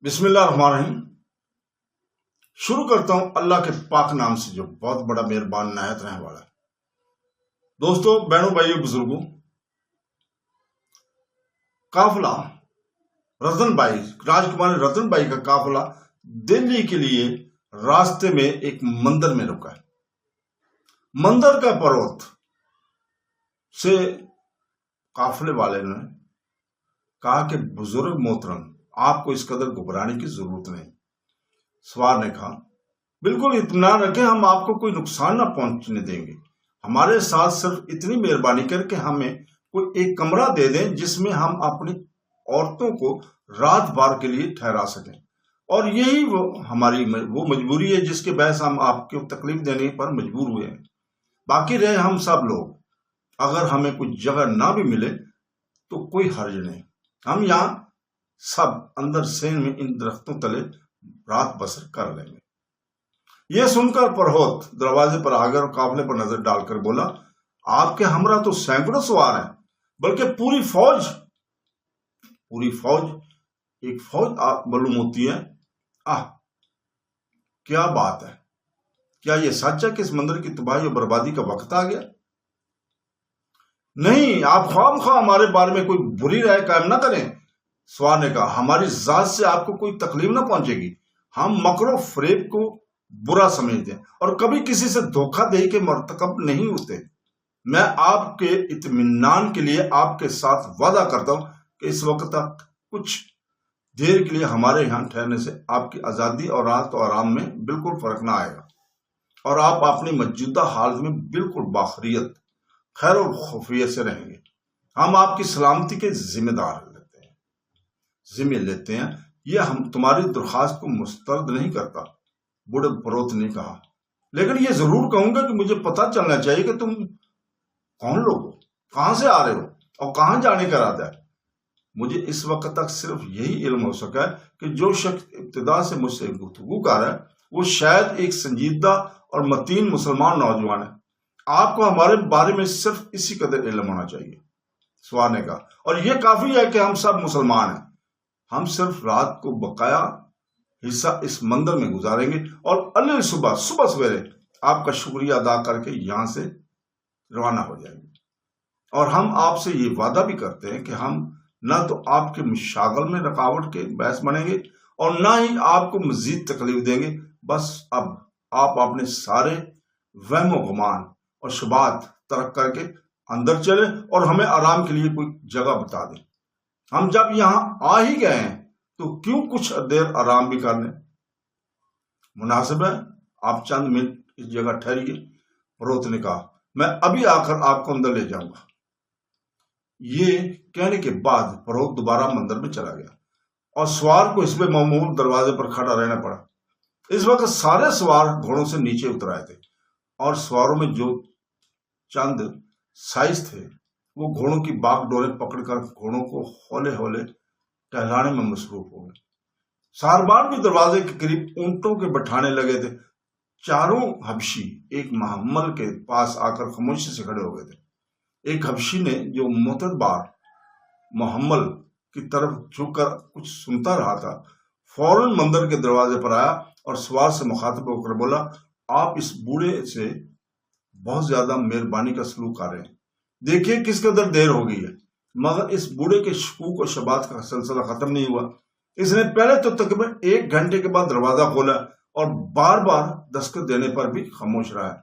بسم اللہ الرحمن الرحیم۔ شروع کرتا ہوں اللہ کے پاک نام سے جو بہت بڑا مہربان نہایت رہنے والا ہے۔ دوستو، بہنوں، بھائیوں، بزرگوں، قافلہ رتن بھائی، راجکمار رتن بھائی کا قافلہ دلی کے لیے راستے میں ایک مندر میں رکا ہے۔ مندر کا پروت سے قافلے والے نے کہا کہ بزرگ محترم، آپ کو اس قدر گھبرانے کی ضرورت نہیں۔ سوار نے کہا بالکل اطمینان رکھیں، ہم آپ کو کوئی نقصان نہ پہنچنے دیں گے۔ ہمارے ساتھ صرف اتنی مہربانی کر کے ہمیں کوئی ایک کمرہ دے دیں جس میں ہم اپنی عورتوں کو رات بھر کے لیے ٹھہرا سکیں، اور یہی ہماری وہ مجبوری ہے جس کے باعث ہم آپ کو تکلیف دینے پر مجبور ہوئے ہیں۔ باقی رہے ہم سب لوگ، اگر ہمیں کوئی جگہ نہ بھی ملے تو کوئی حرج نہیں، ہم یہاں سب اندر سین میں ان درختوں تلے رات بسر کر لیں گے۔ یہ سن کر پرہوت دروازے پر آ گیا اور قافلے پر نظر ڈال کر بولا، آپ کے ہمراہ تو سینکڑوں سوار ہیں، بلکہ پوری فوج ایک فوج معلوم ہوتی ہے۔ کیا بات ہے، کیا یہ سچ ہے کہ اس مندر کی تباہی اور بربادی کا وقت آ گیا؟ نہیں، آپ خواہ مخواہ ہمارے بارے میں کوئی بری رائے قائم نہ کریں۔ سوار نے کہا ہماری ذات سے آپ کو کوئی تکلیف نہ پہنچے گی، ہم مکر و فریب کو برا سمجھتے ہیں اور کبھی کسی سے دھوکہ دہی کے مرتکب نہیں ہوتے۔ میں آپ کے اطمینان کے لیے آپ کے ساتھ وعدہ کرتا ہوں کہ اس وقت تک کچھ دیر کے لیے ہمارے یہاں ٹھہرنے سے آپ کی آزادی اور راحت و آرام میں بالکل فرق نہ آئے گا، اور آپ اپنی موجودہ حالت میں بالکل باخریت، خیر و خفیت سے رہیں گے۔ ہم آپ کی سلامتی کے ذمہ لیتے ہیں، یہ ہم تمہاری درخواست کو مسترد نہیں کرتا، بوڑھے پروت نے کہا، لیکن یہ ضرور کہوں گا کہ مجھے پتہ چلنا چاہیے کہ تم کون لوگ ہو، کہاں سے آ رہے ہو اور کہاں جانے کا ارادہ ہے۔ مجھے اس وقت تک صرف یہی علم ہو سکا ہے کہ جو شخص ابتدا سے مجھ سے گفتگو کر رہا ہے وہ شاید ایک سنجیدہ اور متین مسلمان نوجوان ہے۔ آپ کو ہمارے بارے میں صرف اسی قدر علم ہونا چاہیے۔ سوار نے کہا، اور یہ کافی ہے کہ ہم سب مسلمان ہیں، ہم صرف رات کو بقایا حصہ اس مندر میں گزاریں گے اور صبح سویرے آپ کا شکریہ ادا کر کے یہاں سے روانہ ہو جائیں گے، اور ہم آپ سے یہ وعدہ بھی کرتے ہیں کہ ہم نہ تو آپ کے مشاغل میں رکاوٹ کے باعث بنیں گے اور نہ ہی آپ کو مزید تکلیف دیں گے۔ بس اب آپ اپنے سارے وہم و گمان اور شبہات ترک کر کے اندر چلے اور ہمیں آرام کے لیے کوئی جگہ بتا دیں۔ ہم جب یہاں آ ہی گئے ہیں تو کیوں کچھ دیر آرام بھی کر لیں؟ مناسب ہے، آپ چند منٹ اس جگہ ٹھہریے۔ پروت نے کہا، میں ابھی آ کر آپ کو اندر لے جاؤں گا۔ یہ کہنے کے بعد پروت دوبارہ مندر میں چلا گیا اور سوار کو حسب معمول دروازے پر کھڑا رہنا پڑا۔ اس وقت سارے سوار گھوڑوں سے نیچے اتر آئے تھے، اور سواروں میں جو چند سائز تھے وہ گھوڑوں کی باغ ڈوریں پکڑ کر گھوڑوں کو ہولے ہولے ٹہلانے میں مصروف ہو گئے۔ ساربان بھی دروازے کے قریب اونٹوں کے بٹھانے لگے تھے۔ چاروں حبشی ایک محمل کے پاس آ کر خاموشی سے کھڑے ہو گئے تھے۔ ایک حبشی نے جو معتبر محمل کی طرف جھک کر کچھ سنتا رہا تھا، فوراً مندر کے دروازے پر آیا اور سوار سے مخاطب ہو کر بولا، آپ اس بوڑھے سے بہت زیادہ مہربانی کا سلوک کر رہے ہیں، دیکھیے کس قدر دیر ہو گئی ہے۔ مگر اس بوڑھے کے شکوک اور شبہات کا سلسلہ ختم نہیں ہوا۔ اس نے پہلے تو تقریباً 1 گھنٹے کے بعد دروازہ کھولا اور بار بار دستک دینے پر بھی خاموش رہا ہے،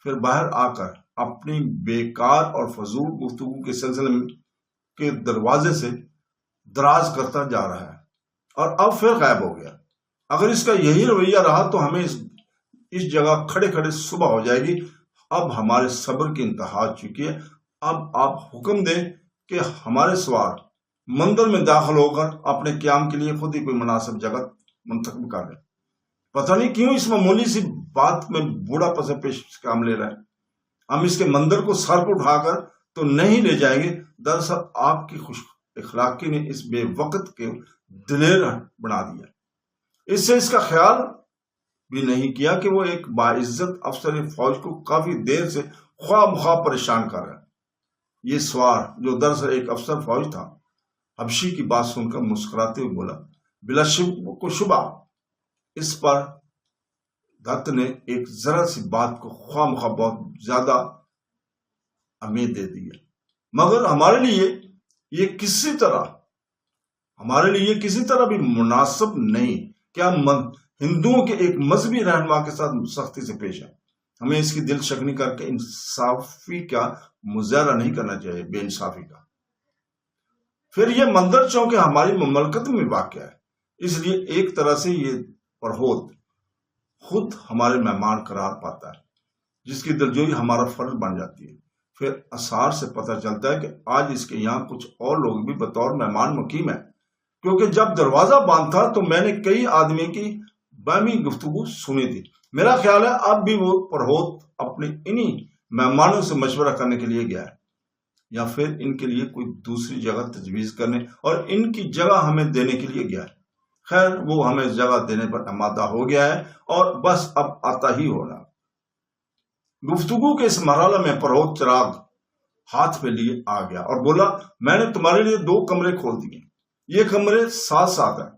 پھر باہر آ کر اپنی بیکار اور فضول گفتگو کے سلسلے کے دروازے سے دراز کرتا جا رہا ہے اور اب پھر غائب ہو گیا۔ اگر اس کا یہی رویہ رہا تو ہمیں اس جگہ کھڑے کھڑے صبح ہو جائے گی۔ اب ہمارے صبر کی انتہا آ چکی ہے، اب آپ حکم دیں کہ ہمارے سوار مندر میں داخل ہو کر اپنے قیام کے لیے خود ہی کوئی مناسب جگہ منتخب کر لیں۔ پتہ نہیں کیوں اس معمولی سی بات میں بوڑھا پس پیش کام لے رہا ہے۔ ہم اس کے مندر کو سر پر اٹھا کر تو نہیں لے جائیں گے۔ دراصل آپ کی خوش اخلاقی نے اس بے وقت کے دلیر بنا دیا، اس سے اس کا خیال بھی نہیں کیا کہ وہ ایک باعزت افسر فوج کو کافی دیر سے خواہ مخواہ پریشان کر رہا ہے۔ یہ سوار جو دراصل ایک افسر فوج تھا، حبشی کی بات سن کر مسکراتے ہوئے بولا، بلا شبہ اس پر دت نے ایک ذرا سی بات کو خواہ مخواہ بہت زیادہ اہمیت دے دی ہے، مگر ہمارے لیے یہ کسی طرح بھی مناسب نہیں کہ ہم ہندوؤں کے ایک مذہبی رہنما کے ساتھ سختی سے پیش آئیں۔ ہمیں اس کی دل شکنی کر کے انصافی کا مظاہرہ نہیں کرنا چاہیے، بے انصافی کا۔ پھر یہ مندر چونکہ ہماری مملکت میں واقع ہے، اس لیے ایک طرح سے یہ پرہوت خود ہمارے مہمان قرار پاتا ہے، جس کی دلجوئی ہمارا فرض بن جاتی ہے۔ پھر آثار سے پتہ چلتا ہے کہ آج اس کے یہاں کچھ اور لوگ بھی بطور مہمان مقیم ہیں، کیونکہ جب دروازہ بند تھا تو میں نے کئی آدمی کی باہمی گفتگو سنی تھی۔ میرا خیال ہے اب بھی وہ پرہوت اپنے انہی مہمانوں سے مشورہ کرنے کے لیے گیا ہے، یا پھر ان کے لیے کوئی دوسری جگہ تجویز کرنے اور ان کی جگہ ہمیں دینے کے لیے گیا ہے۔ خیر، وہ ہمیں جگہ دینے پر آمادہ ہو گیا ہے اور بس اب آتا ہی ہونا۔ گفتگو کے اس مرحلے میں پرہوت چراغ ہاتھ میں لیے آ گیا اور بولا، میں نے تمہارے لیے 2 کمرے کھول دیے، یہ کمرے ساتھ ہیں،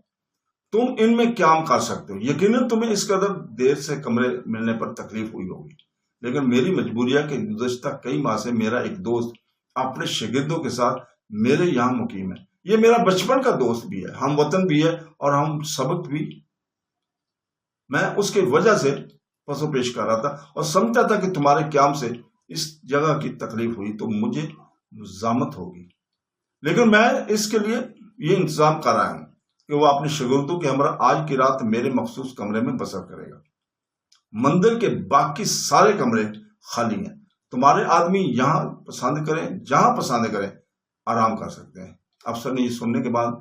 تم ان میں قیام کر سکتے ہو۔ یقیناً تمہیں اس قدر دیر سے کمرے ملنے پر تکلیف ہوئی ہوگی، لیکن میری مجبوری ہے کہ گزشتہ کئی ماہ سے میرا ایک دوست اپنے شاگردوں کے ساتھ میرے یہاں مقیم ہے۔ یہ میرا بچپن کا دوست بھی ہے، ہم وطن بھی ہے اور ہم سبق بھی۔ میں اس کی وجہ سے پسو پیش کر رہا تھا اور سمجھتا تھا کہ تمہارے قیام سے اس جگہ کی تکلیف ہوئی تو مجھے مزاحمت ہوگی، لیکن میں اس کے لیے یہ انتظام کر رہا ہوں کہ وہ اپنے شاگردوں کے ہمراہ آج کی رات میرے مخصوص کمرے میں بسر کرے گا۔ مندر کے باقی سارے کمرے خالی ہیں، تمہارے آدمی یہاں پسند کریں، جہاں پسند کریں آرام کر سکتے ہیں۔ افسر نے یہ سننے کے بعد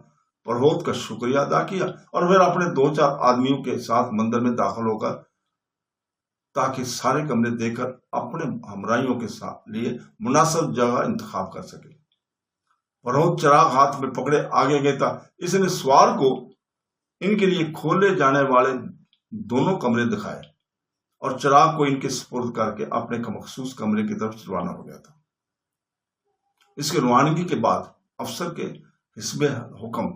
پرہوت کا شکریہ ادا کیا اور پھر اپنے 2-4 آدمیوں کے ساتھ مندر میں داخل ہو کر تاکہ سارے کمرے دے کر اپنے ہمراہیوں کے ساتھ لیے مناسب جگہ انتخاب کر سکے۔ پرہوت چراغ ہاتھ میں پکڑے آگے گیا تھا۔ اس نے سوار کو ان کے لیے کھولے جانے والے 2 کمرے دکھائے اور چراغ کو ان کے سپرد کر کے اپنے مخصوص کمرے کی طرف روانہ ہو گیا تھا۔ اس کے روانگی کے بعد افسر کے حسب حکم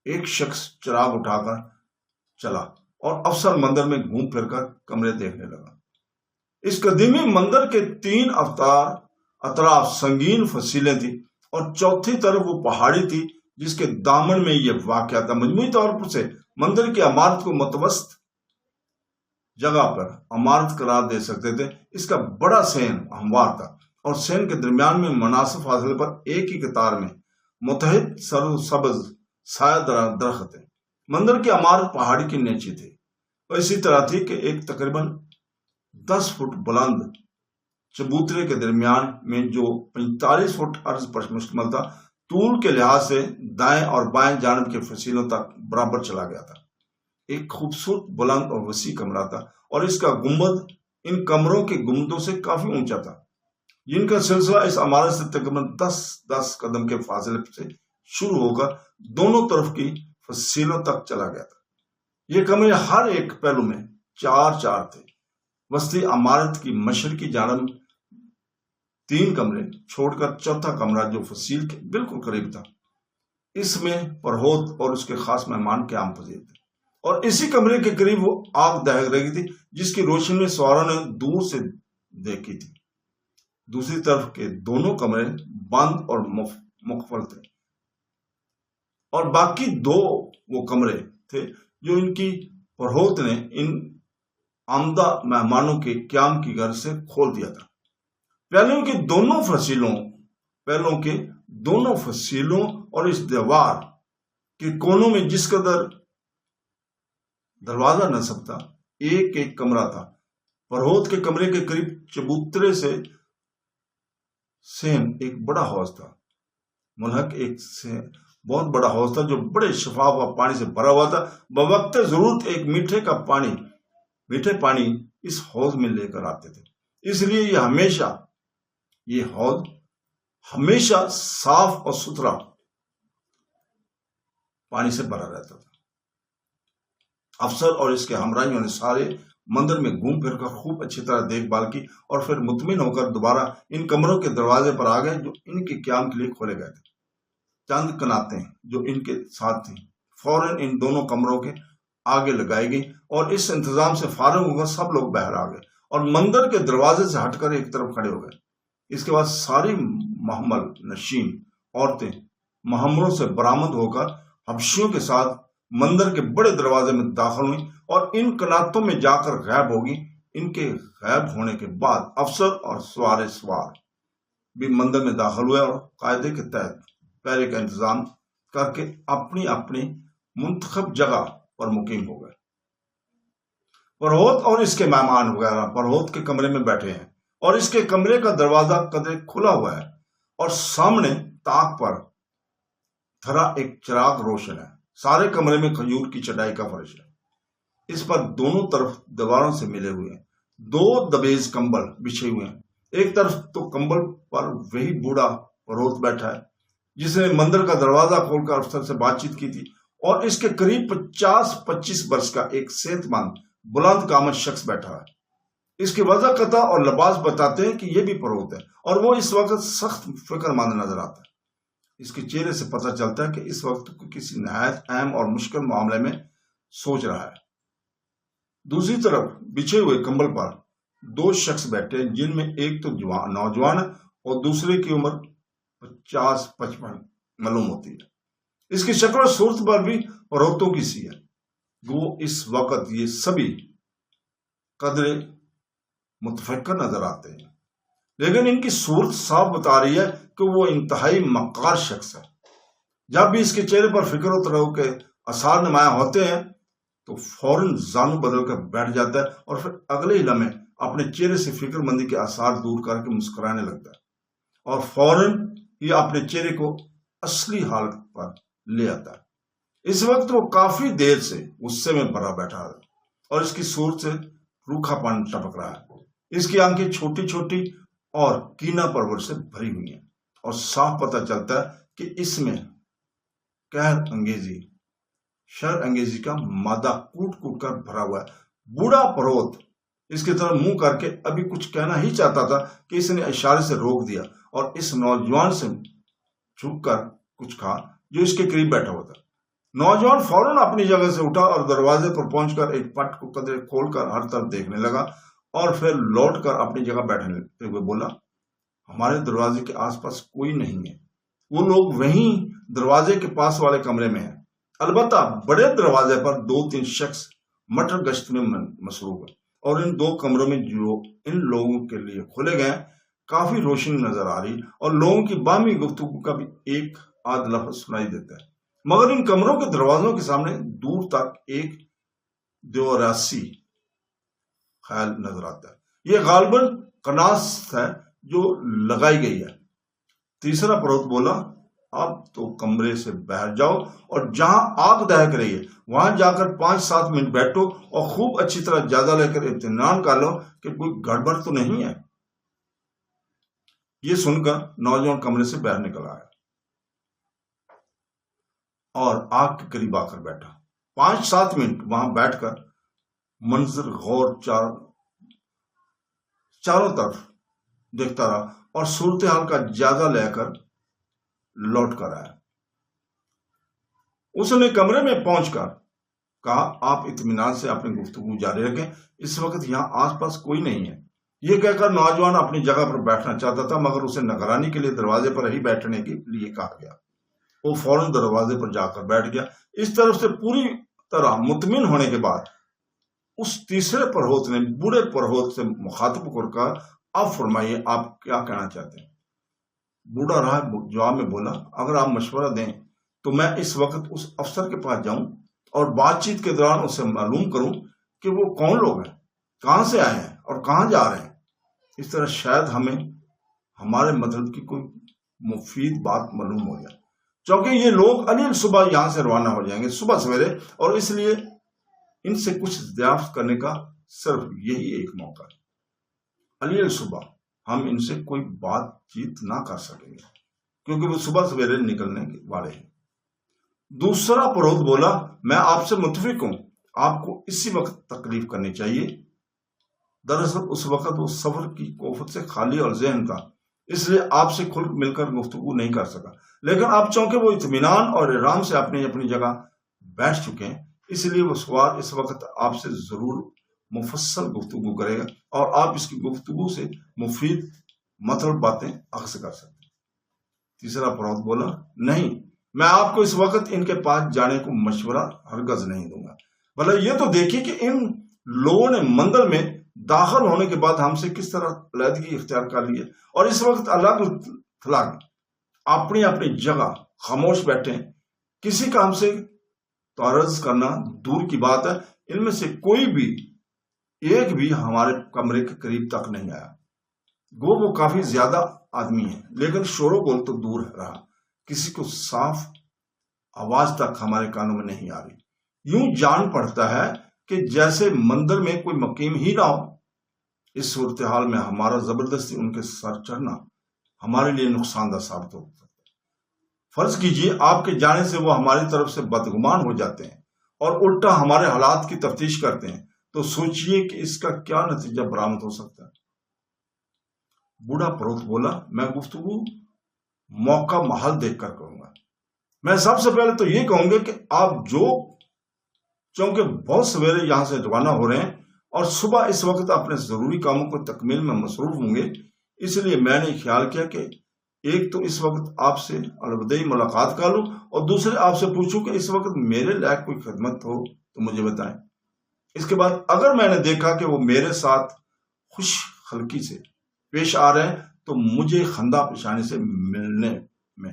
ایک شخص چراغ اٹھا کر چلا اور افسر مندر میں گھوم پھر کر کمرے دیکھنے لگا۔ اس قدیمی مندر کے 3 اطراف سنگین فصیلیں تھیں اور چوتھی طرف وہ پہاڑی تھی جس کے دامن میں یہ واقع تھا۔ مجموعی طور پر سے مندر کی عمارت کو متوسط جگہ پر عمارت قرار دے سکتے تھے۔ اس کا بڑا سین ہموار تھا اور سین کے درمیان میں مناسب فاصلے پر ایک ہی قطار میں متحد سبز سایہ درخت تھے۔ مندر کی عمارت پہاڑی کی نیچی تھی اور اسی طرح تھی کہ ایک تقریباً 10 فٹ بلند چبوترے کے درمیان میں جو 45 فٹ عرض پر مشتمل تھا، طول کے لحاظ سے دائیں اور بائیں جانب کے فصیلوں تک برابر چلا گیا تھا۔ ایک خوبصورت بلند اور وسیع کمرہ تھا اور اس کا گنبد ان کمروں کے گنبدوں سے کافی اونچا تھا، جن کا سلسلہ اس عمارت سے تقریباً 10 قدم کے فاصلے سے شروع ہو کر دونوں طرف کی فصیلوں تک چلا گیا تھا۔ یہ کمرے ہر ایک پہلو میں 4 تھے۔ وسطی عمارت کی مشرقی جانب 3 کمرے چھوڑ کر چوتھا کمرہ جو فصیل کے بالکل قریب تھا، اس میں پرہوت اور اس کے خاص مہمان قیام پذیر تھے، اور اسی کمرے کے قریب وہ آگ دہک رہی تھی جس کی روشنی میں سواروں نے دور سے دیکھی تھی۔ دوسری طرف کے دونوں کمرے بند اور مقفل تھے اور باقی 2 وہ کمرے تھے جو ان کی پرہوت نے ان آمدہ مہمانوں کے قیام کی غرض سے کھول دیا تھا۔ پہلوں کے دونوں فصیلوں اور اس دیوار کے کونوں میں جس قدر دروازہ نصب تھا، ایک کمرہ تھا۔ پرہوت کے کمرے کے قریب چبوترے سے سین ایک بڑا حوض تھا، ملحق ایک بہت بڑا حوض تھا جو بڑے شفاف پانی سے بھرا ہوا تھا۔ بوقت ضرورت ایک میٹھے پانی اس حوض میں لے کر آتے تھے، اس لیے یہ حوض ہمیشہ صاف اور ستھرا پانی سے بھرا رہتا تھا۔ افسر اور اس کے ہمراہیوں نے سارے مندر میں گھوم پھر کر خوب اچھی طرح دیکھ بھال کی اور پھر مطمئن ہو کر دوبارہ ان کمروں کے دروازے پر آ گئے جو ان کے قیام کے لیے کھولے گئے تھے۔ چند کناتیں جو ان کے ساتھ تھیں فوراً ان دونوں کمروں کے آگے لگائی گئی اور اس انتظام سے فارغ ہو کر سب لوگ باہر آ گئے اور مندر کے دروازے سے ہٹ کر ایک طرف کھڑے ہو گئے۔ اس کے بعد ساری محمل نشین عورتیں محملوں سے برآمد ہو کر حبشیوں کے ساتھ مندر کے بڑے دروازے میں داخل ہوئی اور ان کناتوں میں جا کر غائب ہوگی۔ ان کے غائب ہونے کے بعد افسر اور سوار بھی مندر میں داخل ہوئے اور قاعدے کے تحت پہرے کا انتظام کر کے اپنی اپنی منتخب جگہ پر مقیم ہو گئے۔ پروہت اور اس کے مہمان وغیرہ پروہت کے کمرے میں بیٹھے ہیں اور اس کے کمرے کا دروازہ قدرے کھلا ہوا ہے اور سامنے طاق پر دھرا ایک چراغ روشن ہے۔ سارے کمرے میں کھجور کی چٹائی کا فرش ہے، اس پر دونوں طرف دیواروں سے ملے ہوئے ہیں 2 دبیز کمبل بچھے ہوئے ہیں۔ ایک طرف تو کمبل پر وہی بوڑھا پروہت بیٹھا ہے جس نے مندر کا دروازہ کھول کر افسر سے بات چیت کی تھی، اور اس کے قریب 50-25 برس کا ایک صحت مند بلند قامت شخص بیٹھا ہے۔ اس کی وضع قطع اور لباس بتاتے ہیں کہ یہ بھی پروہت ہے اور وہ اس وقت سخت فکر مند نظر آتا ہے۔ اس کے چہرے سے پتہ چلتا ہے کہ اس وقت کو کسی نہایت اہم اور مشکل معاملے میں سوچ رہا ہے۔ دوسری طرف بچھے ہوئے کمبل پر 2 شخص بیٹھے ہیں جن میں ایک تو نوجوان ہے اور دوسرے کی عمر 50-55 معلوم ہوتی ہے۔ اس کی شکل و صورت پر بھی پروہتوں کی سی ہے۔ وہ اس وقت یہ سبھی قدرے متفکر نظر آتے ہیں، لیکن ان کی صورت صاف بتا رہی ہے کہ وہ انتہائی مکار شخص ہے۔ جب بھی اس کے چہرے پر فکر و ترو کے آثار نمایاں ہوتے ہیں تو فوراً زانو بدل کر بیٹھ جاتا ہے اور پھر اگلے ہی لمحے اپنے چہرے سے فکر مندی کے آثار دور کر کے مسکرانے لگتا ہے اور فوراً یہ اپنے چہرے کو اصلی حالت پر لے آتا ہے۔ اس وقت وہ کافی دیر سے غصے میں بھرا بیٹھا ہے اور اس کی صورت سے روکھا پن ٹپک رہا ہے۔ اس کی آنکھیں چھوٹی چھوٹی اور کینہ پرور سے بھری ہوئی ہیں اور صاف پتہ چلتا ہے کہ اس میں قہر انگیزی شر انگیزی کا مادہ کوٹ کوٹ کر بھرا ہوا ہے۔ بوڑھا پروہت اس کی طرف منہ کر کے ابھی کچھ کہنا ہی چاہتا تھا کہ اس نے اشارے سے روک دیا اور اس نوجوان سے جھک کر کچھ کہا جو اس کے قریب بیٹھا ہوا تھا۔ نوجوان فوراً اپنی جگہ سے اٹھا اور دروازے پر پہنچ کر ایک پٹ کو قدرے کھول کر ہر طرف دیکھنے لگا اور پھر لوٹ کر اپنی جگہ بیٹھنے ہوئے بولا، ہمارے دروازے کے آس پاس کوئی نہیں ہے، وہ لوگ وہیں دروازے کے پاس والے کمرے میں ہیں۔ البتہ بڑے دروازے پر 2-3 شخص مٹر گشت میں مصروف ہیں اور ان 2 کمروں میں جو ان لوگوں کے لیے کھولے گئے کافی روشنی نظر آ رہی اور لوگوں کی باہمی گفتگو کا بھی ایک آدھ لفظ سنائی دیتا ہے، مگر ان کمروں کے دروازوں کے سامنے دور تک ایک دیوراسی خیال نظر آتا ہے۔ یہ غالباً کناس ہے جو لگائی گئی ہے۔ تیسرا پروہت بولا، اب تو کمرے سے باہر جاؤ اور جہاں آگ دہک رہی ہے وہاں جا کر 5-7 منٹ بیٹھو اور خوب اچھی طرح جائزہ لے کر اطمینان کر لو کہ کوئی گڑبڑ تو نہیں ہے۔ یہ سن کر نوجوان کمرے سے باہر نکل آیا اور آگ کے قریب آ کر بیٹھا۔ 5-7 منٹ وہاں بیٹھ کر منظر غور چاروں طرف دیکھتا رہا اور صورتحال کا جائزہ لے کر لوٹ کر آیا۔ اس نے کمرے میں پہنچ کر کہا، آپ اطمینان سے اپنی گفتگو جاری رکھیں، اس وقت یہاں آس پاس کوئی نہیں ہے۔ یہ کہہ کر نوجوان اپنی جگہ پر بیٹھنا چاہتا تھا مگر اسے نگرانی کے لیے دروازے پر ہی بیٹھنے کے لیے کہا گیا۔ وہ فوراً دروازے پر جا کر بیٹھ گیا۔ اس طرف سے پوری طرح مطمئن ہونے کے بعد اس تیسرے پروہت نے بوڑھے پروہت سے مخاطب کر کہا، اب فرمائیے آپ کیا کہنا چاہتے ہیں؟ بوڑھا راہب جواب میں بولا، اگر آپ مشورہ دیں تو میں اس وقت اس افسر کے پاس جاؤں اور بات چیت کے دوران اسے معلوم کروں کہ وہ کون لوگ ہیں، کہاں سے آئے ہیں اور کہاں جا رہے ہیں۔ اس طرح شاید ہمیں ہمارے مطلب کی کوئی مفید بات معلوم ہو جائے، کیونکہ یہ لوگ علیل صبح یہاں سے روانہ ہو جائیں گے صبح سویرے، اور اس لیے ان سے کچھ دریافت کرنے کا صرف یہی ایک موقع ہے۔ علیل صبح ہم ان سے کوئی بات چیت نہ کر سکیں گے کیونکہ وہ صبح سویرے نکلنے والے ہیں۔ دوسرا پروہت بولا، میں آپ سے متفق ہوں، آپ کو اسی وقت تکلیف کرنی چاہیے۔ دراصل اس وقت وہ سفر کی کوفت سے خالی اور ذہن تھا، اس لیے آپ سے کھل مل کر گفتگو نہیں کر سکا، لیکن اب چونکہ وہ اطمینان اور آرام سے اپنی جگہ بیٹھ چکے ہیں، اس لیے وہ سوار اس وقت آپ سے ضرور مفصل گفتگو کرے گا اور آپ اس کی گفتگو سے مفید مطلب باتیں اخذ کر سکتے ہیں۔ تیسرا فروخت بولا، نہیں، میں آپ کو اس وقت ان کے پاس جانے کو مشورہ ہرگز نہیں دوں گا، بلکہ یہ تو دیکھیے کہ ان لوگوں نے مندر میں داخل ہونے کے بعد ہم سے کس طرح علیحدگی اختیار کر لی ہے، اور اس وقت الگ تھلگ اپنی اپنی جگہ خاموش بیٹھے ہیں۔ کسی کا ہم سے تعرض کرنا دور کی بات ہے، ان میں سے کوئی بھی ایک بھی ہمارے کمرے کے قریب تک نہیں آیا۔ گو وہ کافی زیادہ آدمی ہیں، لیکن شور و گول تو دور رہا، کسی کو صاف آواز تک ہمارے کانوں میں نہیں آ رہی۔ یوں جان پڑتا ہے کہ جیسے مندر میں کوئی مقیم ہی نہ ہو۔ اس صورتحال میں ہمارا زبردستی ان کے سر چڑھنا ہمارے لیے نقصان دہ ثابت ہو سکتا ہے۔ فرض کیجئے آپ کے جانے سے وہ ہماری طرف سے بدگمان ہو جاتے ہیں اور الٹا ہمارے حالات کی تفتیش کرتے ہیں، تو سوچئے کہ اس کا کیا نتیجہ برآمد ہو سکتا ہے۔ بوڑھا پروت بولا، میں گفتگو موقع محل دیکھ کر کروں گا۔ میں سب سے پہلے تو یہ کہوں گا کہ آپ چونکہ بہت سویرے یہاں سے روانہ ہو رہے ہیں اور صبح اس وقت اپنے ضروری کاموں کو تکمیل میں مصروف ہوں گے، اس لیے میں نے خیال کیا کہ ایک تو اس وقت آپ سے الوداعی ملاقات کر لوں، اور دوسرے آپ سے پوچھوں کہ اس وقت میرے لائق کوئی خدمت ہو تو مجھے بتائیں۔ اس کے بعد اگر میں نے دیکھا کہ وہ میرے ساتھ خوش خلقی سے پیش آ رہے ہیں تو مجھے خندہ پیشانی سے ملنے میں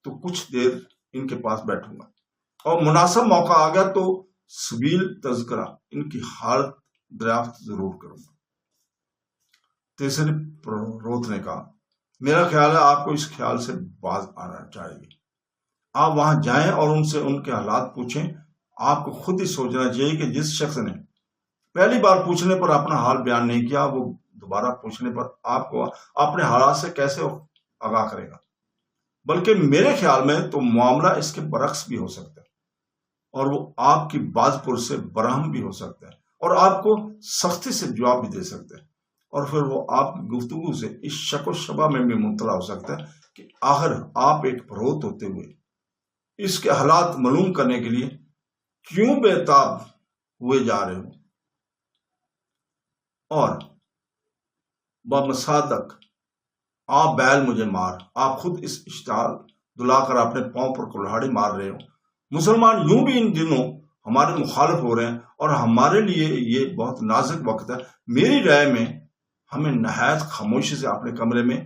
تو کچھ دیر ان کے پاس بیٹھوں گا، اور مناسب موقع آ گیا تو سبیل تذکرہ ان کی حالت دریافت ضرور کروں گا۔ تیسرے پروت نے کہا، میرا خیال ہے آپ کو اس خیال سے باز آنا چاہیے۔ آپ وہاں جائیں اور ان سے ان کے حالات پوچھیں۔ آپ کو خود ہی سوچنا چاہیے کہ جس شخص نے پہلی بار پوچھنے پر اپنا حال بیان نہیں کیا، وہ دوبارہ پوچھنے پر آپ کو اپنے حالات سے کیسے آگاہ کرے گا۔ بلکہ میرے خیال میں تو معاملہ اس کے برعکس بھی ہو سکتا ہے، اور وہ آپ کی باز پرس سے برہم بھی ہو سکتا ہے اور آپ کو سختی سے جواب بھی دے سکتا ہے، اور پھر وہ آپ کی گفتگو سے اس شک و شبہ میں بھی مبتلا ہو سکتا ہے کہ آخر آپ ایک پروت ہوتے ہوئے اس کے حالات معلوم کرنے کے لیے کیوں بے تاب ہوئے جا رہے ہو، اور بمصادق آپ بیل مجھے مار، آپ خود اس اشتعال دلا کر اپنے پاؤں پر کلہاڑی مار رہے ہو۔ مسلمان یوں بھی ان دنوں ہمارے مخالف ہو رہے ہیں اور ہمارے لیے یہ بہت نازک وقت ہے۔ میری رائے میں ہمیں نہایت خاموشی سے اپنے کمرے میں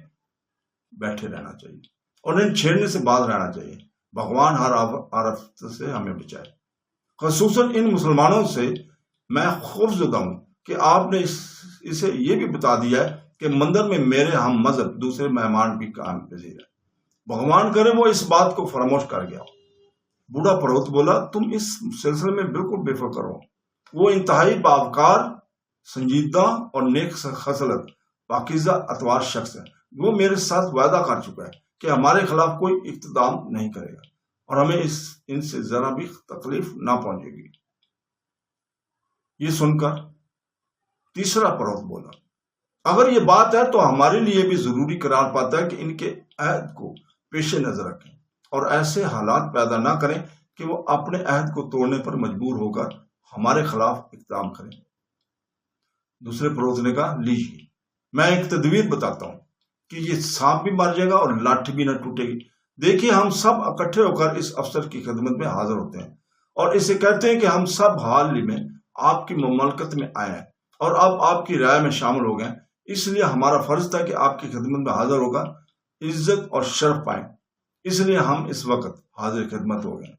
بیٹھے رہنا چاہیے اور ان چھیڑنے سے باز رہنا چاہیے۔ بھگوان ہر آفت سے ہمیں بچائے۔ خصوصاً ان مسلمانوں سے میں خوفزدہ ہوں کہ آپ نے اسے یہ بھی بتا دیا ہے کہ مندر میں میرے ہم مذہب دوسرے مہمان بھی قائم پذیر ہے۔ بھگوان کرے وہ اس بات کو فراموش کر گیا۔ بوڑھا پروت بولا، تم اس سلسلے میں بالکل بے فکر ہو۔ وہ انتہائی باوقار، سنجیدہ اور نیک خصلت پاکیزہ اتوار شخص ہے۔ وہ میرے ساتھ وعدہ کر چکا ہے کہ ہمارے خلاف کوئی اقدام نہیں کرے گا اور ہمیں ان سے ذرا بھی تکلیف نہ پہنچے گی۔ یہ سن کر تیسرا پروت بولا، اگر یہ بات ہے تو ہمارے لیے بھی ضروری قرار پاتا ہے کہ ان کے عہد کو پیش نظر رکھیں اور ایسے حالات پیدا نہ کریں کہ وہ اپنے عہد کو توڑنے پر مجبور ہو کر ہمارے خلاف اقدام کریں۔ دوسرے پروت نے کہا، لیجیے میں ایک تدبیر بتاتا ہوں کہ یہ سانپ بھی مر جائے گا اور لاٹھی بھی نہ ٹوٹے گی۔ دیکھیے، ہم سب اکٹھے ہو کر اس افسر کی خدمت میں حاضر ہوتے ہیں اور اسے کہتے ہیں کہ ہم سب حال ہی میں آپ کی مملکت میں آئے ہیں اور اب آپ کی رائے میں شامل ہو گئے، اس لیے ہمارا فرض تھا کہ آپ کی خدمت میں حاضر ہوگا، عزت اور شرف پائیں، اس لیے ہم اس وقت حاضر خدمت ہو گئے۔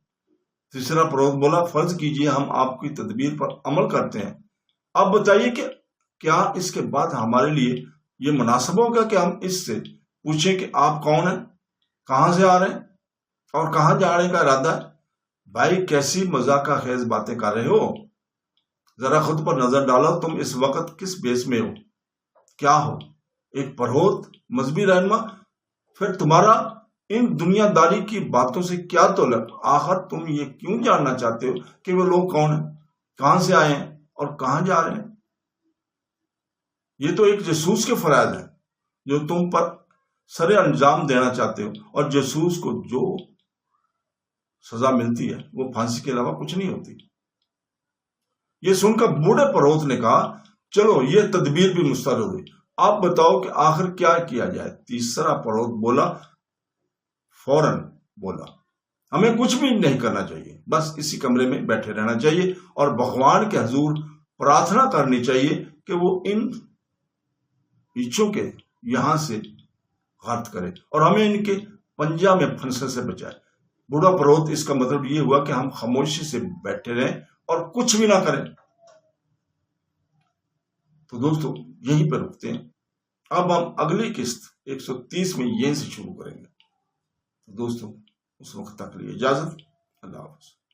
تیسرا پروت بولا، فرض کیجئے ہم آپ کی تدبیر پر عمل کرتے ہیں، اب بتائیے کہ کیا اس کے بعد ہمارے لیے یہ مناسب ہوگا کہ ہم اس سے پوچھیں کہ آپ کون ہیں، کہاں سے آ رہے ہیں اور کہاں جانے کا ارادہ ہے؟ بھائی، کیسی مذاق خیز باتیں کر رہے ہو؟ ذرا خود پر نظر ڈالو، تم اس وقت کس بیس میں ہو؟ کیا ہو؟ ایک پروت مذہبی رہنما؟ پھر تمہارا ان دنیا داری کی باتوں سے کیا تعلق؟ آخر تم یہ کیوں جاننا چاہتے ہو کہ وہ لوگ کون ہیں، کہاں سے آئے ہیں اور کہاں جا رہے ہیں؟ یہ تو ایک جاسوس کے فرائض ہے جو تم پر سر انجام دینا چاہتے ہو، اور جاسوس کو جو سزا ملتی ہے وہ پھانسی کے علاوہ کچھ نہیں ہوتی۔ یہ سن کر بوڑھے پروت نے کہا چلو یہ تدبیر بھی مسترد ہوئی، آپ بتاؤ کہ آخر کیا کیا جائے۔ تیسرا پروت بولا، فوراً بولا، ہمیں کچھ بھی نہیں کرنا چاہیے، بس اسی کمرے میں بیٹھے رہنا چاہیے اور بھگوان کے حضور پرارتھنا کرنی چاہیے کہ وہ ان پیچھوں کے یہاں سے غارت کرے اور ہمیں ان کے پنجہ میں پھنسنے سے بچائے۔ بوڑھا پروت، اس کا مطلب یہ ہوا کہ ہم خاموشی سے بیٹھے رہیں اور کچھ بھی نہ کریں۔ تو دوستو یہیں پہ رکتے ہیں، اب ہم اگلی قسط 130 میں یہیں سے شروع کریں گے۔ تو دوستو اس وقت تک لیے اجازت، اللہ حافظ۔